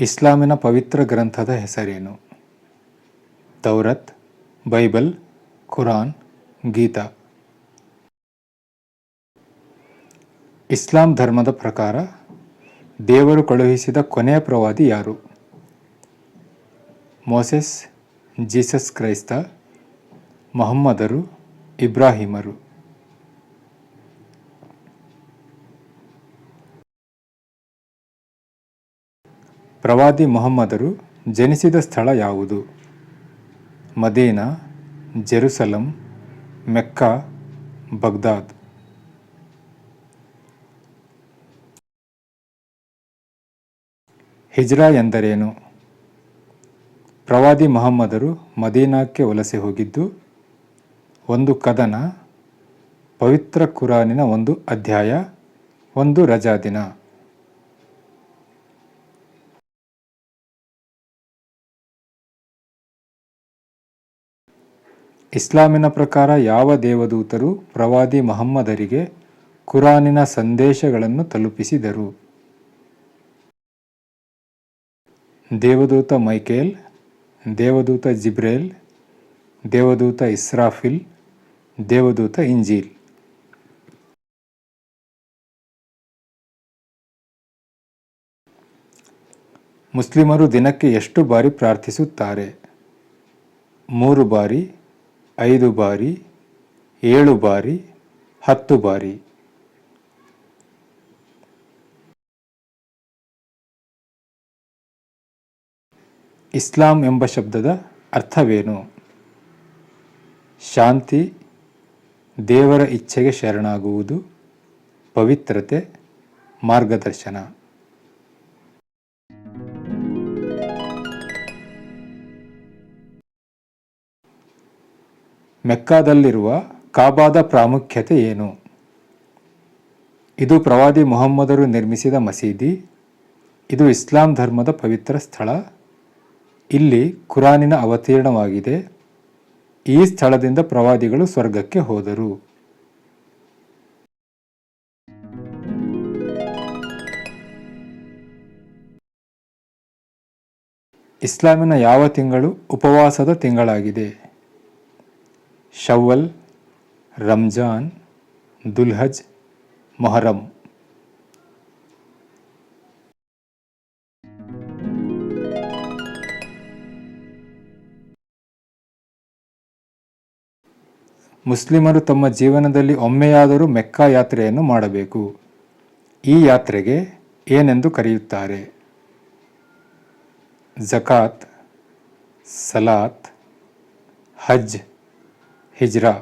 ಇಸ್ಲಾಮಿನ ಪವಿತ್ರ ಗ್ರಂಥದ ಹೆಸರೇನು? ತೌರತ್, ಬೈಬಲ್, ಕುರಾನ್, ಗೀತಾ. ಇಸ್ಲಾಂ ಧರ್ಮದ ಪ್ರಕಾರ ದೇವರು ಕಳುಹಿಸಿದ ಕೊನೆಯ ಪ್ರವಾದಿ ಯಾರು? ಮೋಸೆಸ್, ಜೀಸಸ್ ಕ್ರೈಸ್ತ, ಮೊಹಮ್ಮದರು, ಇಬ್ರಾಹಿಮರು. ಪ್ರವಾದಿ ಮೊಹಮ್ಮದರು ಜನಿಸಿದ ಸ್ಥಳ ಯಾವುದು? Madina, Jerusalem, Mecca, ಬಗ್ದಾದ್. ಹಿಜ್ರಾ ಎಂದರೇನು? ಪ್ರವಾದಿ ಮೊಹಮ್ಮದರು ಮದೀನಾಕ್ಕೆ ವಲಸೆ ಹೋಗಿದ್ದು, ಒಂದು ಕದನ, ಪವಿತ್ರ ಕುರಾನಿನ ಒಂದು ಅಧ್ಯಾಯ, ಒಂದು ರಜಾದಿನ. ಇಸ್ಲಾಮಿನ ಪ್ರಕಾರ ಯಾವ ದೇವದೂತರು ಪ್ರವಾದಿ ಮೊಹಮ್ಮದರಿಗೆ ಕುರಾನಿನ ಸಂದೇಶಗಳನ್ನು ತಲುಪಿಸಿದರು? ದೇವದೂತ ಮೈಕೇಲ್, ದೇವದೂತ ಜಿಬ್ರೇಲ್, ದೇವದೂತ ಇಸ್ರಾಫಿಲ್, ದೇವದೂತ ಇಂಜೀಲ್. ಮುಸ್ಲಿಮರು ದಿನಕ್ಕೆ ಎಷ್ಟು ಬಾರಿ ಪ್ರಾರ್ಥಿಸುತ್ತಾರೆ? 3 ಬಾರಿ, 5 ಬಾರಿ, 7 ಬಾರಿ, 10 ಬಾರಿ. ಇಸ್ಲಾಂ ಎಂಬ ಶಬ್ದದ ಅರ್ಥವೇನು? ಶಾಂತಿ, ದೇವರ ಇಚ್ಛೆಗೆ ಶರಣಾಗುವುದು, ಪವಿತ್ರತೆ, ಮಾರ್ಗದರ್ಶನ. ಮೆಕ್ಕಾದಲ್ಲಿರುವ ಕಾಬಾದ ಪ್ರಾಮುಖ್ಯತೆ ಏನು? ಇದು ಪ್ರವಾದಿ ಮೊಹಮ್ಮದರು ನಿರ್ಮಿಸಿದ ಮಸೀದಿ. ಇದು ಇಸ್ಲಾಂ ಧರ್ಮದ ಪವಿತ್ರ ಸ್ಥಳ. ಇಲ್ಲಿ ಕುರಾನಿನ ಅವತೀರ್ಣವಾಗಿದೆ. ಈ ಸ್ಥಳದಿಂದ ಪ್ರವಾದಿಗಳು ಸ್ವರ್ಗಕ್ಕೆ ಹೋದರು. ಇಸ್ಲಾಮಿನ ಯಾವ ತಿಂಗಳು ಉಪವಾಸದ ತಿಂಗಳಾಗಿದೆ? ಶವ್ವಲ್, ರಂಜಾನ್, ದುಲ್ಹಜ್, ಮೊಹರಂ. ಮುಸ್ಲಿಮರು ತಮ್ಮ ಜೀವನದಲ್ಲಿ ಒಮ್ಮೆಯಾದರೂ ಮೆಕ್ಕಾ ಯಾತ್ರೆಯನ್ನು ಮಾಡಬೇಕು. ಈ ಯಾತ್ರೆಗೆ ಏನೆಂದು ಕರೆಯುತ್ತಾರೆ? ಝಕಾತ್, ಸಲಾತ್, ಹಜ್, ಹಿಜ್ರಾ.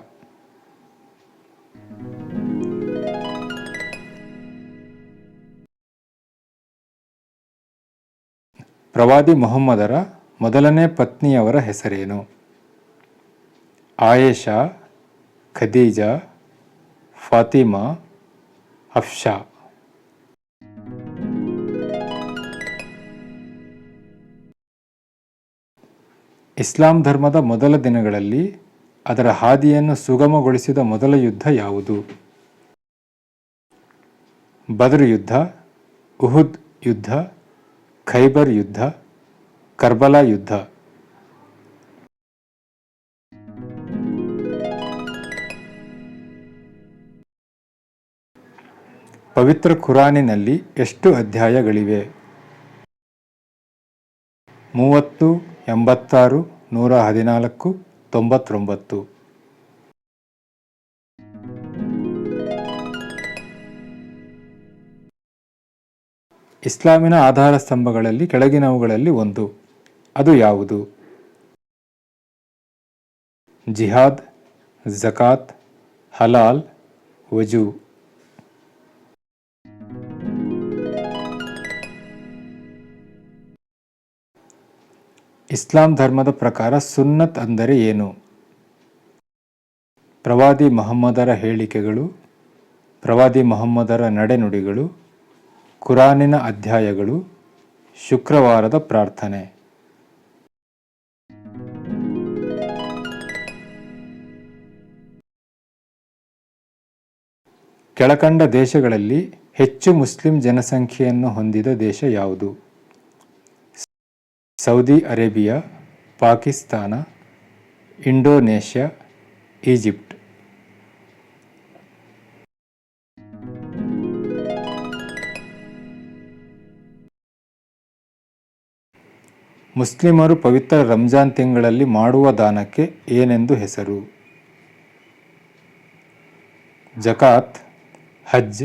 ಪ್ರವಾದಿ ಮೊಹಮ್ಮದರ ಮೊದಲನೇ ಪತ್ನಿಯವರ ಹೆಸರೇನು? ಆಯೇಷಾ, ಖದೀಜಾ, ಫಾತಿಮಾ, ಹಫ್ಷಾ. ಇಸ್ಲಾಂ ಧರ್ಮದ ಮೊದಲ ದಿನಗಳಲ್ಲಿ ಅದರ ಹಾದಿಯನ್ನು ಸುಗಮಗೊಳಿಸಿದ ಮೊದಲ ಯುದ್ಧ ಯಾವುದು? ಬದ್ರ್ ಯುದ್ಧ, ಉಹುದ್ ಯುದ್ಧ, ಖೈಬರ್ ಯುದ್ಧ, ಕರ್ಬಲಾ ಯುದ್ಧ. ಪವಿತ್ರ ಕುರಾನಿನಲ್ಲಿ ಎಷ್ಟು ಅಧ್ಯಾಯಗಳಿವೆ? 30, 86, 114, 99. ಇಸ್ಲಾಮಿನ ಆಧಾರ ಸ್ತಂಭಗಳಲ್ಲಿ ಕೆಳಗಿನವುಗಳಲ್ಲಿ ಒಂದು. ಅದು ಯಾವುದು? ಜಿಹಾದ್, ಝಕಾತ್, ಹಲಾಲ್, ವಜೂ. ಇಸ್ಲಾಂ ಧರ್ಮದ ಪ್ರಕಾರ ಸುನ್ನತ್ ಅಂದರೆ ಏನು? ಪ್ರವಾದಿ ಮೊಹಮ್ಮದರ ಹೇಳಿಕೆಗಳು, ಪ್ರವಾದಿ ಮೊಹಮ್ಮದರ ನಡೆನುಡಿಗಳು, ಕುರಾನಿನ ಅಧ್ಯಾಯಗಳು, ಶುಕ್ರವಾರದ ಪ್ರಾರ್ಥನೆ. ಕೆಳಕಂಡ ದೇಶಗಳಲ್ಲಿ ಹೆಚ್ಚು ಮುಸ್ಲಿಂ ಜನಸಂಖ್ಯೆಯನ್ನು ಹೊಂದಿದ ದೇಶ ಯಾವುದು? Saudi Arabia, Pakistan, Indonesia, Egypt. ಮುಸ್ಲಿಮರು ಪವಿತ್ರ ರಂಜಾನ್ ತಿಂಗಳಲ್ಲಿ ಮಾಡುವ ದಾನಕ್ಕೆ ಏನೆಂದು ಹೆಸರು? ಜಕಾತ್, ಹಜ್,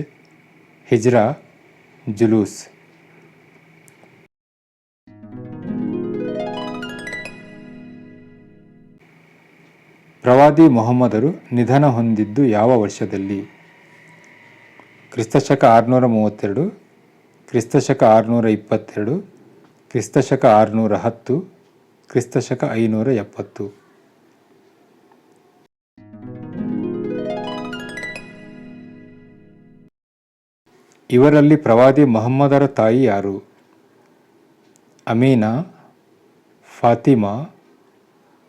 ಹಿಜ್ರಾ, ಜುಲೂಸ್. ಪ್ರವಾದಿ ಮೊಹಮ್ಮದರು ನಿಧನ ಹೊಂದಿದ್ದು ಯಾವ ವರ್ಷದಲ್ಲಿ? ಕ್ರಿಸ್ತಶಕ 632, ಕ್ರಿಸ್ತಶಕ 622, ಕ್ರಿಸ್ತಶಕ 610, ಕ್ರಿಸ್ತಶಕ 570. ಇವರಲ್ಲಿ ಪ್ರವಾದಿ ಮೊಹಮ್ಮದರ ತಾಯಿ ಯಾರು? ಅಮೀನಾ, ಫಾತಿಮಾ,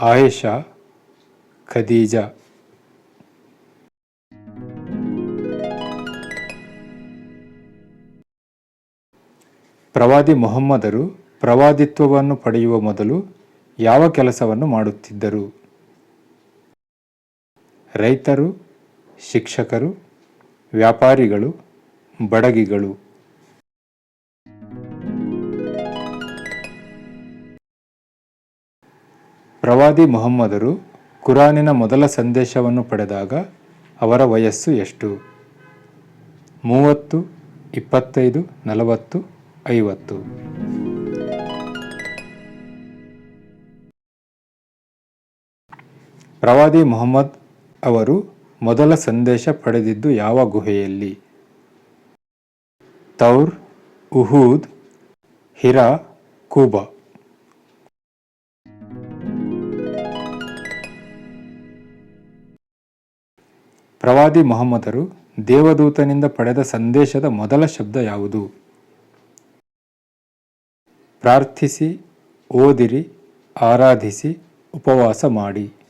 ಆಯೇಷಾ, ಖದೀಜಾ. ಪ್ರವಾದಿ ಮೊಹಮ್ಮದರು ಪ್ರವಾದಿತ್ವವನ್ನು ಪಡೆಯುವ ಮೊದಲು ಯಾವ ಕೆಲಸವನ್ನು ಮಾಡುತ್ತಿದ್ದರು? ರೈತರು, ಶಿಕ್ಷಕರು, ವ್ಯಾಪಾರಿಗಳು, ಬಡಗಿಗಳು. ಪ್ರವಾದಿ ಮೊಹಮ್ಮದರು ಕುರಾನಿನ ಮೊದಲ ಸಂದೇಶವನ್ನು ಪಡೆದಾಗ ಅವರ ವಯಸ್ಸು ಎಷ್ಟು? 30, 25, 40, 50. ಪ್ರವಾದಿ ಮೊಹಮ್ಮದ್ ಅವರು ಮೊದಲ ಸಂದೇಶ ಪಡೆದಿದ್ದು ಯಾವ ಗುಹೆಯಲ್ಲಿ? ತೌರ್, ಉಹೂದ್, ಹಿರಾ, ಕೂಬಾ. ಪ್ರವಾದಿ ಮೊಹಮ್ಮದರು ದೇವದೂತನಿಂದ ಪಡೆದ ಸಂದೇಶದ ಮೊದಲ ಶಬ್ದ ಯಾವುದು? ಪ್ರಾರ್ಥಿಸಿ, ಓದಿರಿ, ಆರಾಧಿಸಿ, ಉಪವಾಸ ಮಾಡಿ.